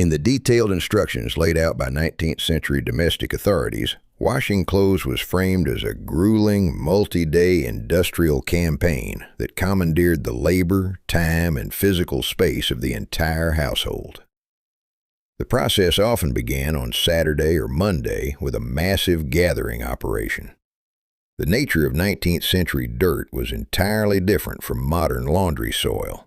In the detailed instructions laid out by 19th century domestic authorities, washing clothes was framed as a grueling, multi-day industrial campaign that commandeered the labor, time, and physical space of the entire household. The process often began on Saturday or Monday with a massive gathering operation. The nature of 19th century dirt was entirely different from modern laundry soil.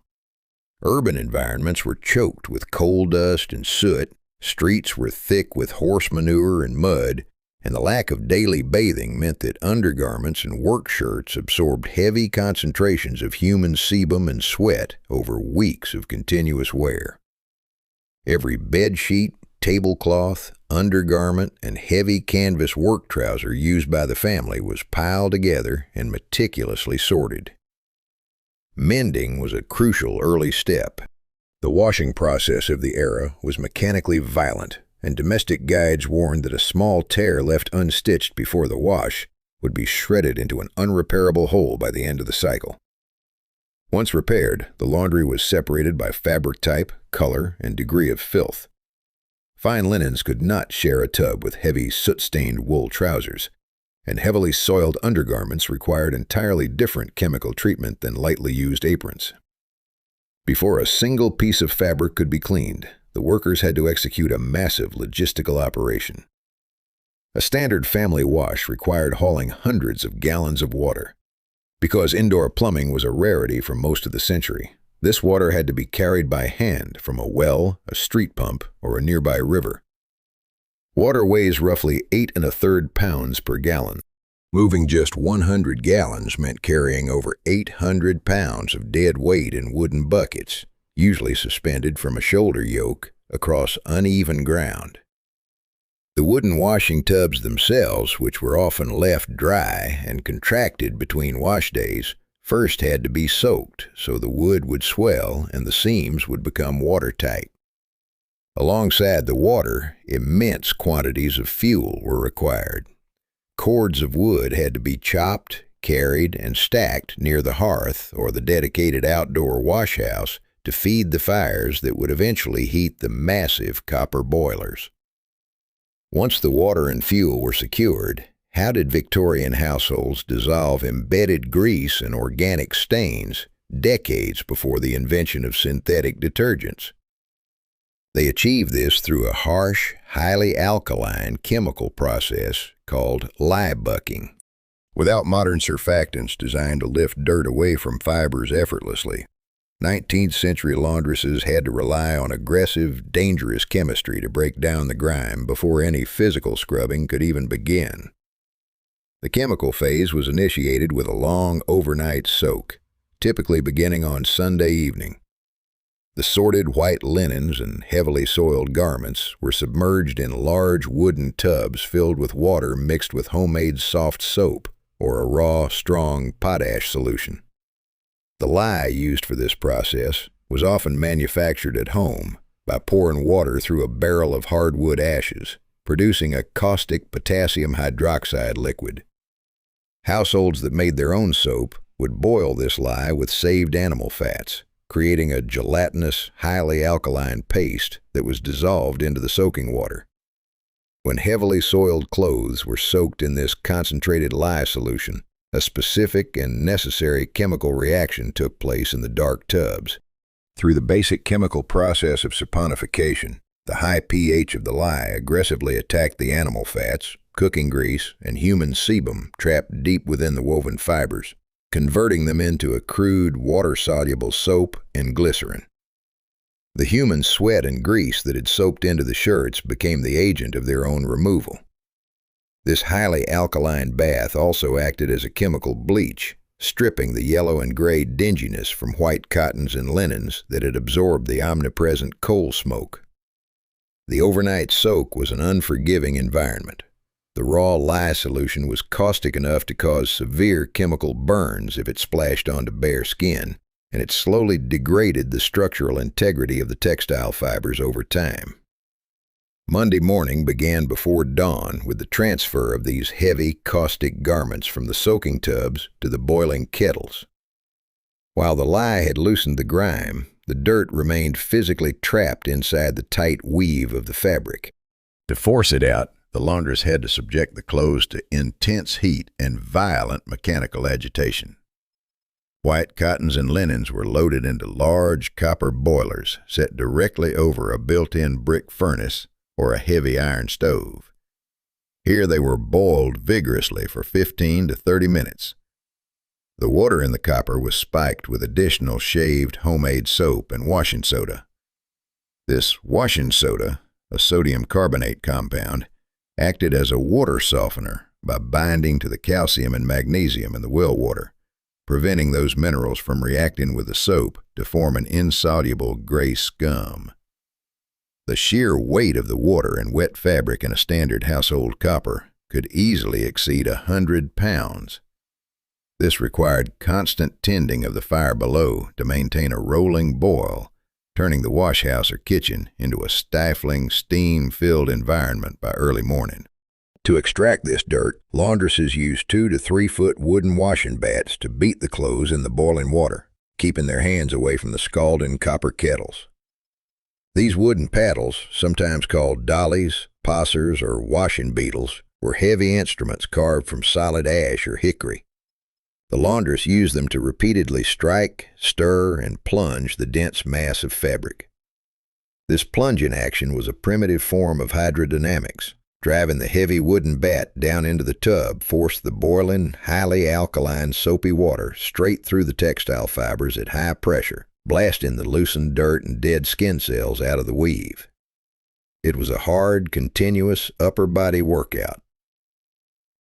Urban environments were choked with coal dust and soot, streets were thick with horse manure and mud, and the lack of daily bathing meant that undergarments and work shirts absorbed heavy concentrations of human sebum and sweat over weeks of continuous wear. Every bedsheet, tablecloth, undergarment, and heavy canvas work trouser used by the family was piled together and meticulously sorted. Mending was a crucial early step. The washing process of the era was mechanically violent, and domestic guides warned that a small tear left unstitched before the wash would be shredded into an unrepairable hole by the end of the cycle. Once repaired, the laundry was separated by fabric type, color, and degree of filth. Fine linens could not share a tub with heavy, soot-stained wool trousers, and heavily soiled undergarments required entirely different chemical treatment than lightly used aprons. Before a single piece of fabric could be cleaned, the workers had to execute a massive logistical operation. A standard family wash required hauling hundreds of gallons of water. Because indoor plumbing was a rarity for most of the century, this water had to be carried by hand from a well, a street pump, or a nearby river. Water weighs roughly 8 1/3 pounds per gallon. Moving just 100 gallons meant carrying over 800 pounds of dead weight in wooden buckets, usually suspended from a shoulder yoke, across uneven ground. The wooden washing tubs themselves, which were often left dry and contracted between wash days, first had to be soaked so the wood would swell and the seams would become watertight. Alongside the water, immense quantities of fuel were required. Cords of wood had to be chopped, carried, and stacked near the hearth or the dedicated outdoor wash house to feed the fires that would eventually heat the massive copper boilers. Once the water and fuel were secured, how did Victorian households dissolve embedded grease and organic stains decades before the invention of synthetic detergents? They achieved this through a harsh, highly alkaline chemical process called lye bucking. Without modern surfactants designed to lift dirt away from fibers effortlessly, 19th century laundresses had to rely on aggressive, dangerous chemistry to break down the grime before any physical scrubbing could even begin. The chemical phase was initiated with a long overnight soak, typically beginning on Sunday evening. The sorted white linens and heavily soiled garments were submerged in large wooden tubs filled with water mixed with homemade soft soap or a raw, strong potash solution. The lye used for this process was often manufactured at home by pouring water through a barrel of hardwood ashes, producing a caustic potassium hydroxide liquid. Households that made their own soap would boil this lye with saved animal fats, creating a gelatinous, highly alkaline paste that was dissolved into the soaking water. When heavily soiled clothes were soaked in this concentrated lye solution, a specific and necessary chemical reaction took place in the dark tubs. Through the basic chemical process of saponification, the high pH of the lye aggressively attacked the animal fats, cooking grease, and human sebum trapped deep within the woven fibers, converting them into a crude, water-soluble soap and glycerin. The human sweat and grease that had soaked into the shirts became the agent of their own removal. This highly alkaline bath also acted as a chemical bleach, stripping the yellow and gray dinginess from white cottons and linens that had absorbed the omnipresent coal smoke. The overnight soak was an unforgiving environment. The raw lye solution was caustic enough to cause severe chemical burns if it splashed onto bare skin, and it slowly degraded the structural integrity of the textile fibers over time. Monday morning began before dawn with the transfer of these heavy, caustic garments from the soaking tubs to the boiling kettles. While the lye had loosened the grime, the dirt remained physically trapped inside the tight weave of the fabric. To force it out, the laundress had to subject the clothes to intense heat and violent mechanical agitation. White cottons and linens were loaded into large copper boilers set directly over a built-in brick furnace or a heavy iron stove. Here they were boiled vigorously for 15 to 30 minutes. The water in the copper was spiked with additional shaved homemade soap and washing soda. This washing soda, a sodium carbonate compound, acted as a water softener by binding to the calcium and magnesium in the well water, preventing those minerals from reacting with the soap to form an insoluble gray scum. The sheer weight of the water and wet fabric in a standard household copper could easily exceed 100 pounds. This required constant tending of the fire below to maintain a rolling boil, turning the wash house or kitchen into a stifling, steam-filled environment by early morning. To extract this dirt, laundresses used 2 to 3 foot wooden washing bats to beat the clothes in the boiling water, keeping their hands away from the scalding copper kettles. These wooden paddles, sometimes called dollies, passers, or washing beetles, were heavy instruments carved from solid ash or hickory. The laundress used them to repeatedly strike, stir, and plunge the dense mass of fabric. This plunging action was a primitive form of hydrodynamics. Driving the heavy wooden bat down into the tub forced the boiling, highly alkaline, soapy water straight through the textile fibers at high pressure, blasting the loosened dirt and dead skin cells out of the weave. It was a hard, continuous upper body workout.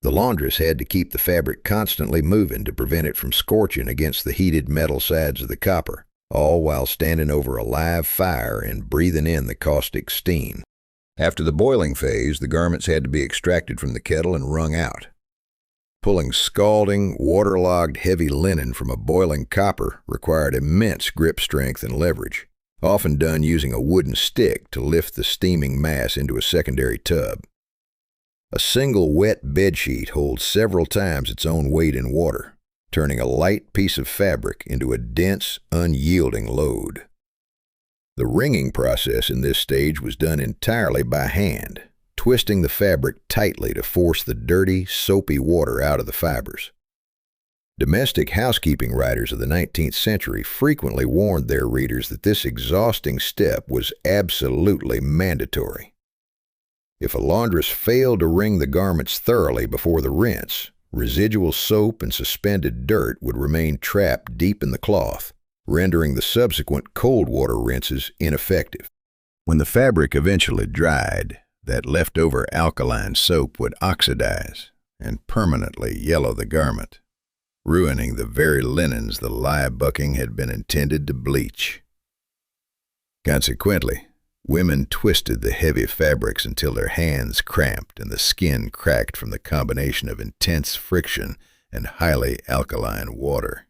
The laundress had to keep the fabric constantly moving to prevent it from scorching against the heated metal sides of the copper, all while standing over a live fire and breathing in the caustic steam. After the boiling phase, the garments had to be extracted from the kettle and wrung out. Pulling scalding, waterlogged heavy linen from a boiling copper required immense grip strength and leverage, often done using a wooden stick to lift the steaming mass into a secondary tub. A single wet bedsheet holds several times its own weight in water, turning a light piece of fabric into a dense, unyielding load. The wringing process in this stage was done entirely by hand, twisting the fabric tightly to force the dirty, soapy water out of the fibers. Domestic housekeeping writers of the 19th century frequently warned their readers that this exhausting step was absolutely mandatory. If a laundress failed to wring the garments thoroughly before the rinse, residual soap and suspended dirt would remain trapped deep in the cloth, rendering the subsequent cold water rinses ineffective. When the fabric eventually dried, that leftover alkaline soap would oxidize and permanently yellow the garment, ruining the very linens the live bucking had been intended to bleach. Consequently, women twisted the heavy fabrics until their hands cramped and the skin cracked from the combination of intense friction and highly alkaline water.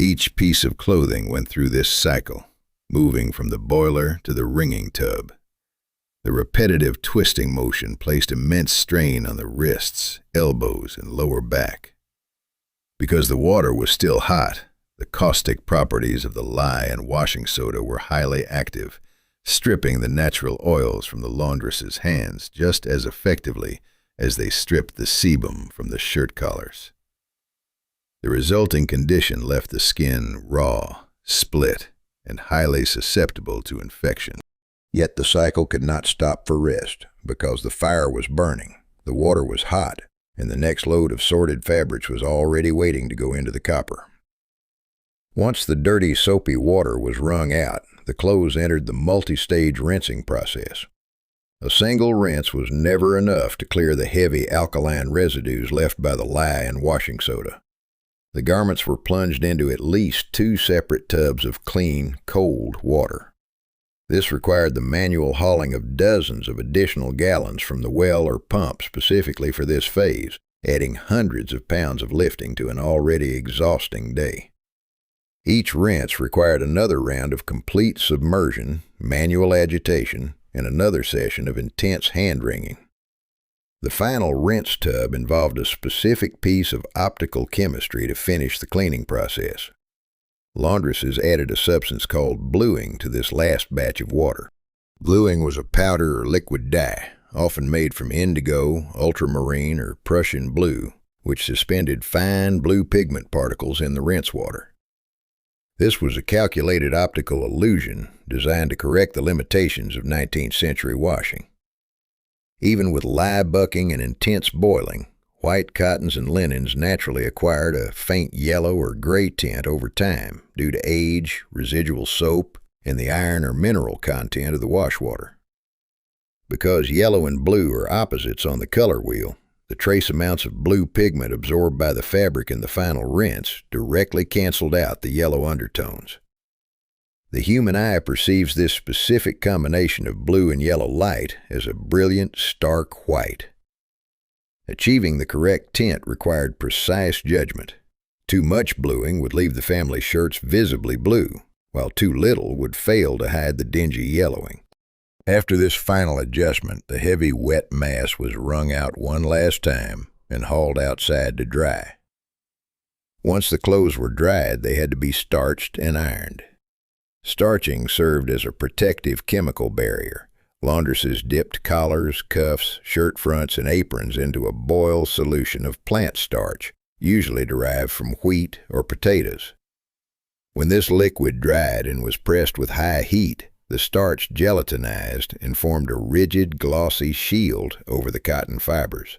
Each piece of clothing went through this cycle, moving from the boiler to the wringing tub. The repetitive twisting motion placed immense strain on the wrists, elbows, and lower back. Because the water was still hot, the caustic properties of the lye and washing soda were highly active, stripping the natural oils from the laundress's hands just as effectively as they stripped the sebum from the shirt collars. The resulting condition left the skin raw, split, and highly susceptible to infection. Yet the cycle could not stop for rest, because the fire was burning, the water was hot, and the next load of sorted fabrics was already waiting to go into the copper. Once the dirty, soapy water was wrung out, the clothes entered the multi-stage rinsing process. A single rinse was never enough to clear the heavy alkaline residues left by the lye and washing soda. The garments were plunged into at least 2 separate tubs of clean, cold water. This required the manual hauling of dozens of additional gallons from the well or pump specifically for this phase, adding hundreds of pounds of lifting to an already exhausting day. Each rinse required another round of complete submersion, manual agitation, and another session of intense hand-wringing. The final rinse tub involved a specific piece of optical chemistry to finish the cleaning process. laundresses added a substance called bluing to this last batch of water. Bluing was a powder or liquid dye, often made from indigo, ultramarine, or Prussian blue, which suspended fine blue pigment particles in the rinse water. This was a calculated optical illusion designed to correct the limitations of 19th century washing. Even with live bucking and intense boiling, white cottons and linens naturally acquired a faint yellow or gray tint over time due to age, residual soap, and the iron or mineral content of the wash water. Because yellow and blue are opposites on the color wheel, the trace amounts of blue pigment absorbed by the fabric in the final rinse directly canceled out the yellow undertones. The human eye perceives this specific combination of blue and yellow light as a brilliant, stark white. Achieving the correct tint required precise judgment. Too much bluing would leave the family shirts visibly blue, while too little would fail to hide the dingy yellowing. After this final adjustment, the heavy, wet mass was wrung out one last time and hauled outside to dry. Once the clothes were dried, they had to be starched and ironed. Starching served as a protective chemical barrier. Laundresses dipped collars, cuffs, shirt fronts, and aprons into a boiled solution of plant starch, usually derived from wheat or potatoes. When this liquid dried and was pressed with high heat, the starch gelatinized and formed a rigid, glossy shield over the cotton fibers.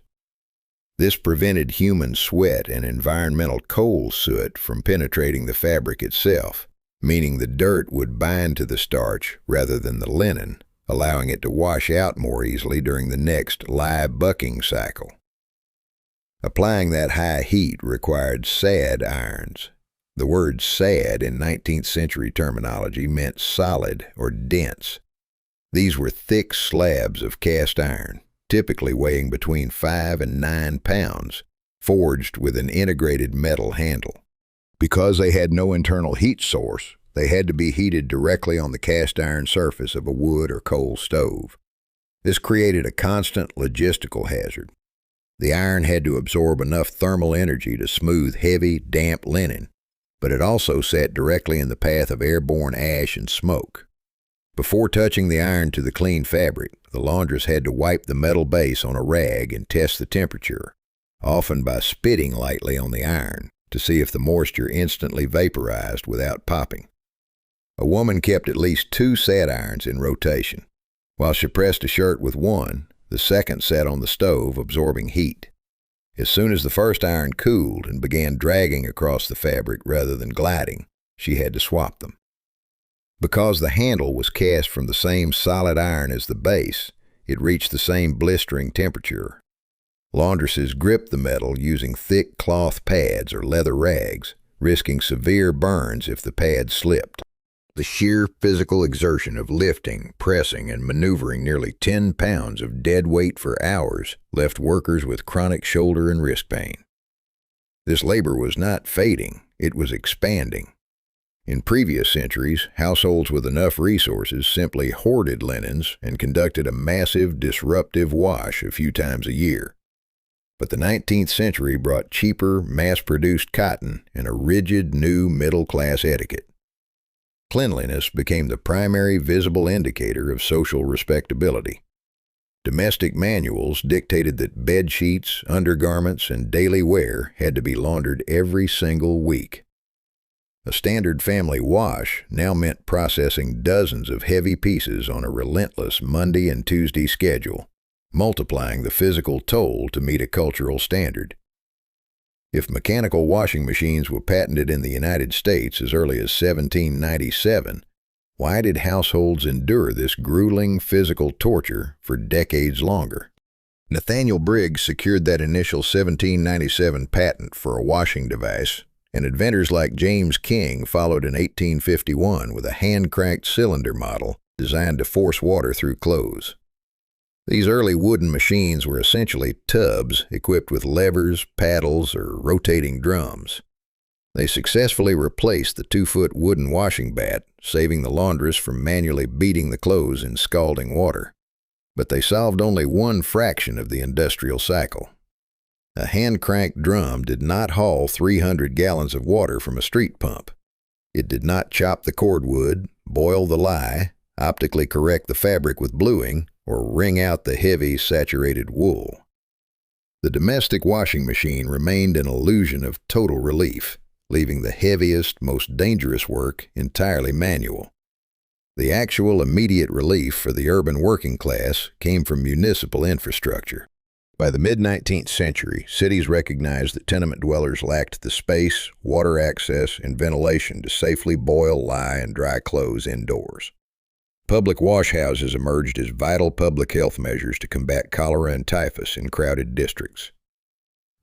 This prevented human sweat and environmental coal soot from penetrating the fabric itself, meaning the dirt would bind to the starch rather than the linen, allowing it to wash out more easily during the next live bucking cycle. Applying that high heat required sad irons. The word sad in 19th century terminology meant solid or dense. These were thick slabs of cast iron, typically weighing between 5 and 9 pounds, forged with an integrated metal handle. Because they had no internal heat source, they had to be heated directly on the cast iron surface of a wood or coal stove. This created a constant logistical hazard. The iron had to absorb enough thermal energy to smooth heavy, damp linen, but it also sat directly in the path of airborne ash and smoke. Before touching the iron to the clean fabric, the laundress had to wipe the metal base on a rag and test the temperature, often by spitting lightly on the iron to see if the moisture instantly vaporized without popping. A woman kept at least 2 sad irons in rotation. While she pressed a shirt with one, the second sat on the stove absorbing heat. As soon as the first iron cooled and began dragging across the fabric rather than gliding, she had to swap them. Because the handle was cast from the same solid iron as the base, it reached the same blistering temperature. Laundresses gripped the metal using thick cloth pads or leather rags, risking severe burns if the pad slipped. The sheer physical exertion of lifting, pressing, and maneuvering nearly 10 pounds of dead weight for hours left workers with chronic shoulder and wrist pain. This labor was not fading, it was expanding. In previous centuries, households with enough resources simply hoarded linens and conducted a massive, disruptive wash a few times a year. But the 19th century brought cheaper, mass-produced cotton and a rigid, new middle-class etiquette. Cleanliness became the primary visible indicator of social respectability. Domestic manuals dictated that bed sheets, undergarments, and daily wear had to be laundered every single week. A standard family wash now meant processing dozens of heavy pieces on a relentless Monday and Tuesday schedule, multiplying the physical toll to meet a cultural standard. If mechanical washing machines were patented in the United States as early as 1797, why did households endure this grueling physical torture for decades longer? Nathaniel Briggs secured that initial 1797 patent for a washing device, and inventors like James King followed in 1851 with a hand-cranked cylinder model designed to force water through clothes. These early wooden machines were essentially tubs equipped with levers, paddles, or rotating drums. They successfully replaced the 2-foot wooden washing bat, saving the laundress from manually beating the clothes in scalding water. But they solved only one fraction of the industrial cycle. A hand-cranked drum did not haul 300 gallons of water from a street pump. It did not chop the cordwood, boil the lye, optically correct the fabric with bluing, or wring out the heavy, saturated wool. The domestic washing machine remained an illusion of total relief, leaving the heaviest, most dangerous work entirely manual. The actual immediate relief for the urban working class came from municipal infrastructure. By the mid-19th century, cities recognized that tenement dwellers lacked the space, water access, and ventilation to safely boil, lye, and dry clothes indoors. Public washhouses emerged as vital public health measures to combat cholera and typhus in crowded districts.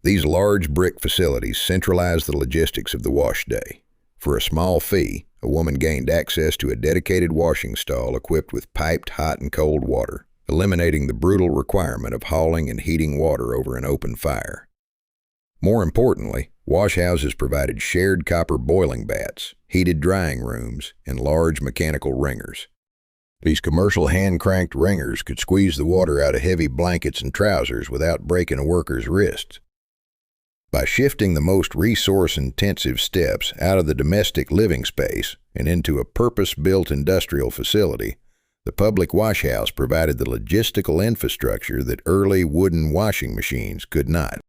These large brick facilities centralized the logistics of the wash day. For a small fee, a woman gained access to a dedicated washing stall equipped with piped hot and cold water, eliminating the brutal requirement of hauling and heating water over an open fire. More importantly, washhouses provided shared copper boiling vats, heated drying rooms, and large mechanical wringers. These commercial hand-cranked wringers could squeeze the water out of heavy blankets and trousers without breaking a worker's wrists. By shifting the most resource-intensive steps out of the domestic living space and into a purpose-built industrial facility, the public washhouse provided the logistical infrastructure that early wooden washing machines could not.